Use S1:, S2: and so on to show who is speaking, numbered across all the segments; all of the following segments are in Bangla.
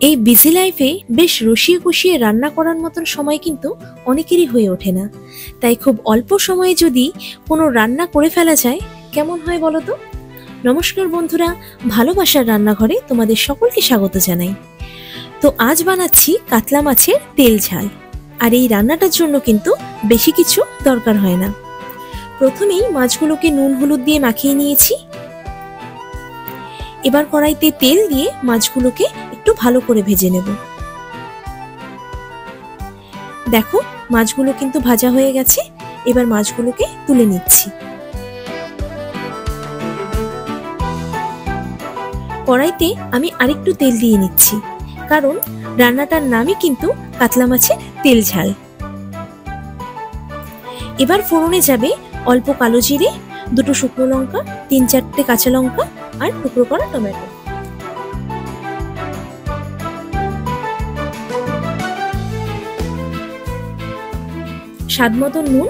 S1: এই বিজি লাইফে বেশ রসিয়ে কষিয়ে রান্না করার মতন সময় কিন্তু অনেকেরই হয়ে ওঠে না। তাই খুব অল্প সময়ে যদি কোনো রান্না করে ফেলা যায় কেমন হয় বলো তো। নমস্কার বন্ধুরা, ভালোবাসার রান্নাঘরে তোমাদের সকলকে স্বাগত জানাই। তো আজ বানাচ্ছি কাতলা মাছের তেল ঝাল। আর এই রান্নাটার জন্য কিন্তু বেশি কিছু দরকার হয় না। প্রথমেই মাছগুলোকে নুন হলুদ দিয়ে মাখিয়ে নিয়েছি। এবার কড়াইতে তেল দিয়ে মাছগুলোকে একটু ভালো করে ভেজে নেব। দেখো মাছগুলো কিন্তু ভাজা হয়ে গেছে। এবার মাছগুলোকে তুলে নিচ্ছি। কড়াইতে আমি আরেকটু তেল দিয়ে নিচ্ছি, কারণ রান্নাটার নামই কিন্তু কাতলা মাছের তেল ঝাল। এবার ফোড়নে যাবে অল্প কালো জিরে, দুটো শুকনো লঙ্কা, 3-4টে কাঁচা লঙ্কা আর টুকরো করা টমেটো। স্বাদ মতো নুন।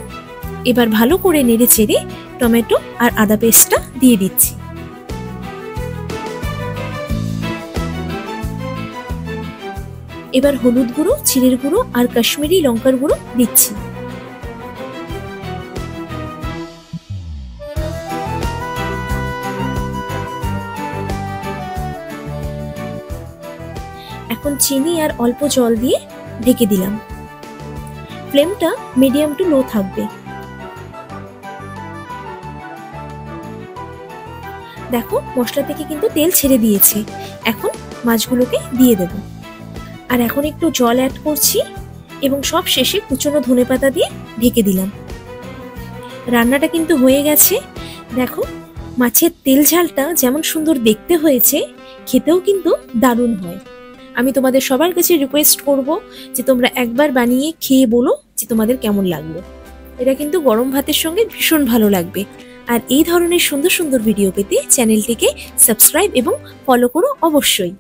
S1: এবার ভালো করে নেড়ে চেড়ে টমেটো আর আদা পেস্টটা দিয়ে দিচ্ছি। এবার হলুদ গুঁড়ো, জিরের গুঁড়ো আর কাশ্মীরি লঙ্কার গুঁড়ো দিচ্ছি। এখন চিনি আর অল্প জল দিয়ে ঢেকে দিলাম। ফ্লেমটা মিডিয়াম টু লো থাকবে। দেখো মশলা থেকে কিন্তু তেল ছেড়ে দিয়েছে। এখন মাছগুলোকে দিয়ে দেব। আর এখন একটু জল অ্যাড করছি এবং সব শেষে কুচনো ধনেপাতা দিয়ে ঢেকে দিলাম। রান্নাটা কিন্তু হয়ে গেছে। দেখো মাছের তেল ঝালটা যেমন সুন্দর দেখতে হয়েছে, খেতেও কিন্তু দারুণ হয়। আমি তোমাদের সবার কাছে রিকোয়েস্ট করব যে তোমরা একবার বানিয়ে খেয়ে বলো যে তোমাদের কেমন লাগলো। এটা কিন্তু গরম ভাতের সঙ্গে ভীষণ ভালো লাগবে। আর এই ধরনের সুন্দর সুন্দর ভিডিও পেতে চ্যানেলটিকে সাবস্ক্রাইব এবং ফলো করো অবশ্যই।